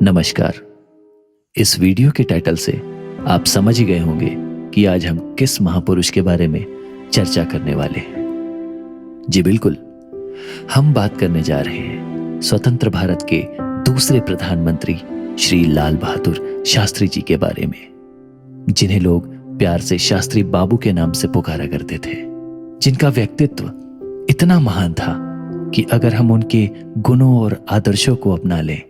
नमस्कार। इस वीडियो के टाइटल से आप समझ ही गए होंगे कि आज हम किस महापुरुष के बारे में चर्चा करने वाले हैं। जी बिल्कुल, हम बात करने जा रहे हैं स्वतंत्र भारत के दूसरे प्रधानमंत्री श्री लाल बहादुर शास्त्री जी के बारे में, जिन्हें लोग प्यार से शास्त्री बाबू के नाम से पुकारा करते थे, जिनका व्यक्तित्व इतना महान था कि अगर हम उनके गुणों और आदर्शों को अपना लें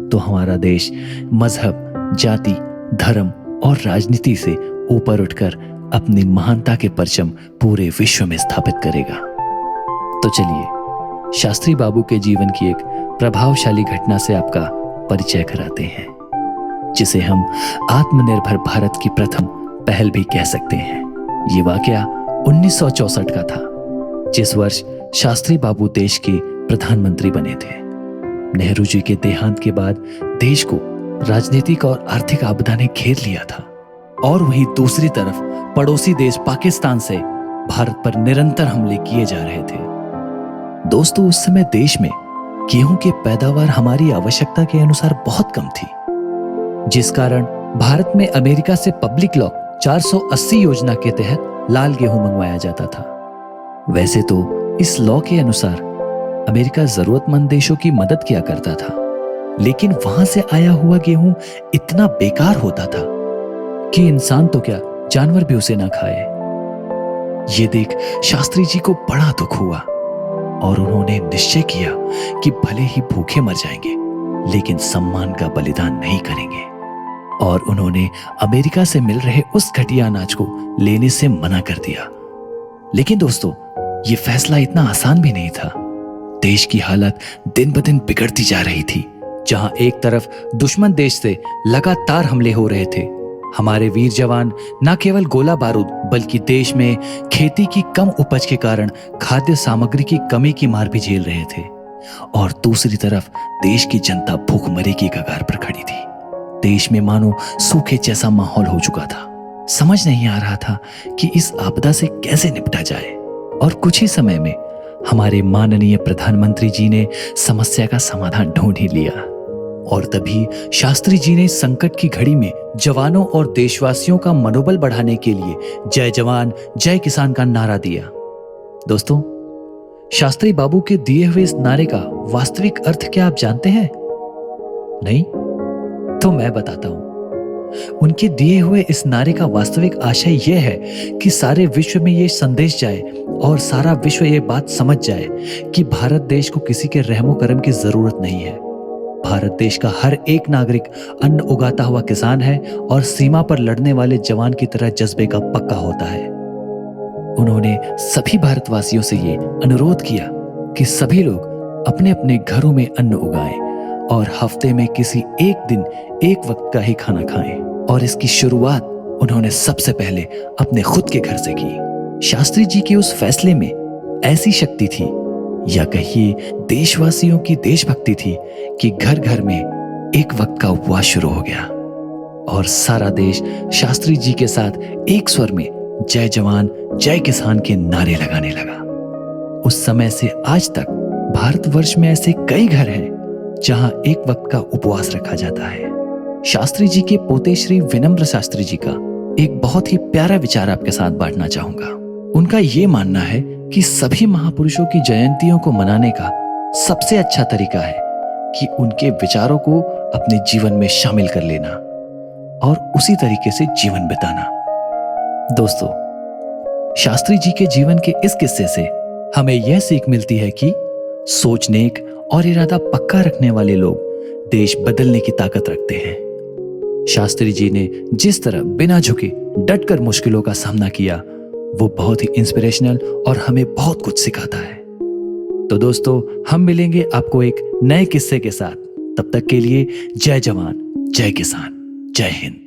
तो हमारा देश मजहब, जाति, धर्म और राजनीति से ऊपर उठकर अपनी महानता के परचम पूरे विश्व में स्थापित करेगा। तो चलिए शास्त्री बाबू के जीवन की एक प्रभावशाली घटना से आपका परिचय कराते हैं, जिसे हम आत्मनिर्भर भारत की प्रथम पहल भी कह सकते हैं। ये वाकया 1964 का था, जिस वर्ष शास्त्री बाबू देश के प्रधानमंत्री बने थे। नेहरू जी के देहांत के बाद देश को राजनीतिक और आर्थिक आपदा ने घेर लिया था, और वहीं दूसरी तरफ पड़ोसी देश पाकिस्तान से भारत पर निरंतर हमले किए जा रहे थे। दोस्तों, उस समय देश में गेहूं की पैदावार हमारी आवश्यकता के अनुसार बहुत कम थी, जिस कारण भारत में अमेरिका से पब्लिक लॉ 480 योजना के तहत लाल गेहूं मंगवाया जाता था। वैसे तो इस लॉ के अनुसार अमेरिका जरूरतमंद देशों की मदद किया करता था, लेकिन वहां से आया हुआ गेहूं इतना बेकार होता था कि इंसान तो क्या, जानवर भी उसे ना खाए। ये देख शास्त्री जी को बड़ा दुख हुआ और उन्होंने निश्चय किया कि भले ही भूखे मर जाएंगे, लेकिन सम्मान का बलिदान नहीं करेंगे। और उन्होंने अमेरिका से मिल रहे उस घटिया अनाज को लेने से मना कर दिया। लेकिन दोस्तों, ये फैसला इतना आसान भी नहीं था। देश की हालत दिन ब दिन बिगड़ती जा रही थी। जहां एक तरफ दुश्मन देश से लगातार हमले हो रहे थे, हमारे वीर जवान न केवल गोला बारूद बल्कि देश में खेती की कम उपज के कारण खाद्य सामग्री की कमी की मार भी झेल रहे थे, और दूसरी तरफ देश की जनता भूखमरी की कगार पर खड़ी थी। देश में मानो सूखे जैसा माहौल हो चुका था। समझ नहीं आ रहा था कि इस आपदा से कैसे निपटा जाए, और कुछ ही समय में हमारे माननीय प्रधानमंत्री जी ने समस्या का समाधान ढूंढ ही लिया। और तभी शास्त्री जी ने संकट की घड़ी में जवानों और देशवासियों का मनोबल बढ़ाने के लिए जय जवान जय किसान का नारा दिया। दोस्तों, शास्त्री बाबू के दिए हुए इस नारे का वास्तविक अर्थ क्या आप जानते हैं? नहीं? तो मैं बताता हूं। उनके दिए हुए इस नारे का वास्तविक आशय यह है कि सारे विश्व में यह संदेश जाए और सारा विश्व यह बात समझ जाए कि भारत देश को किसी के रहमो करम की जरूरत नहीं है। भारत देश का हर एक नागरिक अन्न उगाता हुआ किसान है और सीमा पर लड़ने वाले जवान की तरह जज्बे का पक्का होता है। उन्होंने सभी भारतवासियों से ये अनुरोध किया कि सभी लोग अपने अपने घरों में अन्न उगाएं और हफ्ते में किसी एक दिन एक वक्त का ही खाना खाएं। और इसकी शुरुआत उन्होंने सबसे पहले अपने खुद के घर से की। शास्त्री जी के उस फैसले में ऐसी शक्ति थी, या कहिए देशवासियों की देशभक्ति थी, कि घर घर में एक वक्त का उपवास शुरू हो गया और सारा देश शास्त्री जी के साथ एक स्वर में जय जवान जय किसान के नारे लगाने लगा। उस समय से आज तक भारतवर्ष में ऐसे कई घर हैं जहां एक वक्त का उपवास रखा जाता है। शास्त्री जी के पोते श्री विनम्र शास्त्री जी का एक बहुत ही प्यारा विचार आपके साथ बांटना चाहूंगा। उनका ये मानना है कि सभी महापुरुषों की जयंतियों को मनाने का सबसे अच्छा तरीका है कि उनके विचारों को अपने जीवन में शामिल कर लेना और उसी तरीके से जीवन बिताना। दोस्तों, शास्त्री जी के जीवन के इस किस्से से हमें यह सीख मिलती है कि सोच नेक और इरादा पक्का रखने वाले लोग देश बदलने की ताकत रखते हैं। शास्त्री जी ने जिस तरह बिना झुके डटकर मुश्किलों का सामना किया, वो बहुत ही इंस्पिरेशनल और हमें बहुत कुछ सिखाता है। तो दोस्तों, हम मिलेंगे आपको एक नए किस्से के साथ। तब तक के लिए जय जवान जय किसान, जय हिंद।